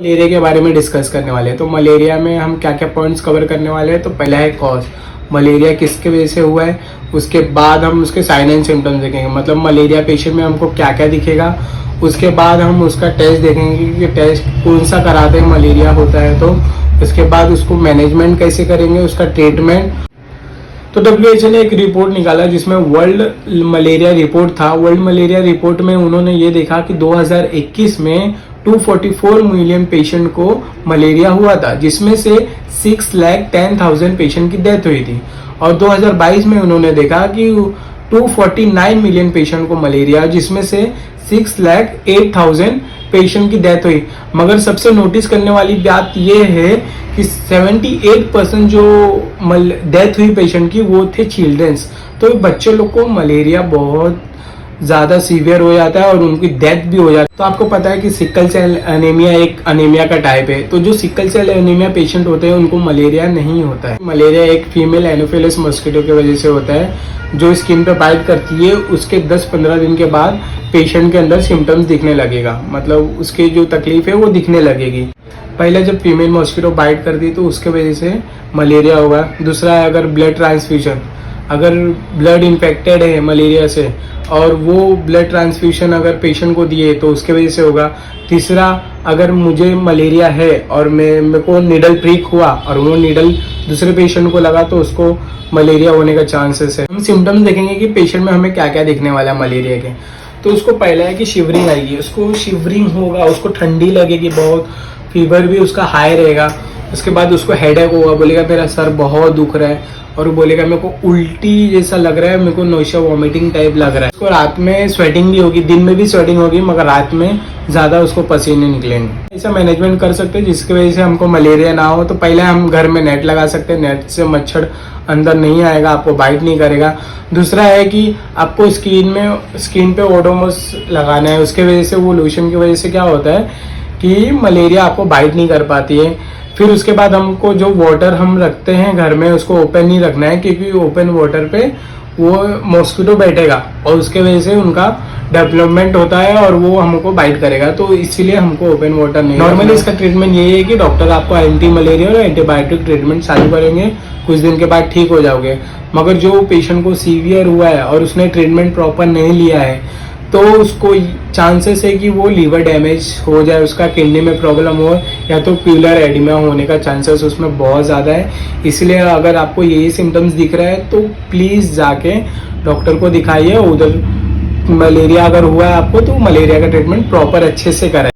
Malaria के बारे में डिस्कस करने वाले हैं। तो मलेरिया में हम क्या क्या पॉइंट्स कवर करने वाले हैं। तो पहला है कॉज, मलेरिया किसके वजह से हुआ है। उसके बाद हम उसके साइन एंड सिम्टम्स देखेंगे, मतलब मलेरिया पेशेंट में हमको क्या क्या दिखेगा। उसके बाद हम उसका टेस्ट देखेंगे कि टेस्ट कौन सा कराते हैं मलेरिया होता है तो। उसके बाद उसको मैनेजमेंट कैसे करेंगे, उसका ट्रीटमेंट। तो WHO ने एक रिपोर्ट निकाला जिसमें वर्ल्ड मलेरिया रिपोर्ट था। वर्ल्ड मलेरिया रिपोर्ट में उन्होंने ये देखा कि 2021 में 244 मिलियन पेशेंट को मलेरिया हुआ था, जिसमें से 6,10,000 पेशेंट की डेथ हुई थी। और 2022 में उन्होंने देखा कि 249 मिलियन पेशेंट को मलेरिया, जिसमें से 6,08,000 पेशेंट की डेथ हुई। मगर सबसे नोटिस करने वाली बात यह है कि 78% जो डेथ हुई पेशेंट की वो थे चिल्ड्रंस। तो बच्चे लोग को मलेरिया बहुत ज़्यादा सीवियर हो जाता है और उनकी डेथ भी हो जाती है। तो आपको पता है कि सिकल सेल एनीमिया एक अनीमिया का टाइप है। तो जो सिकल सेल एनीमिया पेशेंट होते हैं उनको मलेरिया नहीं होता है। मलेरिया एक फीमेल एनोफिलस मॉस्किटो की वजह से होता है जो स्किन पे बाइट करती है। उसके 10-15 दिन के बाद पेशेंट के अंदर सिम्टम्स दिखने लगेगा, मतलब उसकी जो तकलीफ है वो दिखने लगेगी। पहले जब फीमेल मॉस्किटो बाइट करती है तो उसके वजह से मलेरिया होगा। दूसरा है अगर ब्लड ट्रांसफ्यूजन, अगर ब्लड इन्फेक्टेड है मलेरिया से और वो ब्लड ट्रांसफ्यूजन अगर पेशेंट को दिए तो उसके वजह से होगा। तीसरा, अगर मुझे मलेरिया है और मेरे को निडल प्रिक हुआ और वो निडल दूसरे पेशेंट को लगा तो उसको मलेरिया होने का चांसेस है। हम सिम्टम्स देखेंगे कि पेशेंट में हमें क्या क्या दिखने वाला है मलेरिया के। तो उसको पहला है कि शिवरिंग आएगी, उसको शिवरिंग होगा, उसको ठंडी लगेगी बहुत, फीवर भी उसका हाई रहेगा। उसके बाद उसको हेडेक होगा, बोलेगा मेरा सर बहुत दुख रहा है और वो बोलेगा मेरे को उल्टी जैसा लग रहा है, मेरे को नौशा वॉमिटिंग टाइप लग रहा है। उसको रात में स्वेटिंग भी होगी, दिन में भी स्वेटिंग होगी मगर रात में ज़्यादा उसको पसीने निकलेंगे। ऐसा मैनेजमेंट कर सकते हैं जिसकी वजह से हमको मलेरिया ना हो। तो पहले हम घर में नेट लगा सकते हैं, नेट से मच्छर अंदर नहीं आएगा, आपको बाइट नहीं करेगा। दूसरा है कि आपको स्किन पे ओडोमोस लगाना है। उसके वजह से वो लोशन की वजह से क्या होता है कि मलेरिया आपको बाइट नहीं कर पाती है। फिर उसके बाद हमको जो वाटर हम रखते हैं घर में उसको ओपन नहीं रखना है, क्योंकि ओपन वाटर पे वो मॉस्किटो बैठेगा और उसके वजह से उनका डेवलपमेंट होता है और वो हमको बाइट करेगा। तो इसीलिए हमको ओपन वाटर नहीं। नॉर्मली इसका ट्रीटमेंट यही है कि डॉक्टर आपको एंटी मलेरिया और एंटीबायोटिक ट्रीटमेंट चालू करेंगे, कुछ दिन के बाद ठीक हो जाओगे। मगर जो पेशेंट को सीवियर हुआ है और उसने ट्रीटमेंट प्रॉपर नहीं लिया है तो उसको चांसेस है कि वो लीवर डैमेज हो जाए, उसका किडनी में प्रॉब्लम हो या तो प्यूलर एडिमा होने का चांसेस उसमें बहुत ज़्यादा है। इसलिए अगर आपको यही सिम्टम्स दिख रहा है तो प्लीज़ जाके डॉक्टर को दिखाइए। उधर मलेरिया अगर हुआ है आपको तो मलेरिया का ट्रीटमेंट प्रॉपर अच्छे से कराए।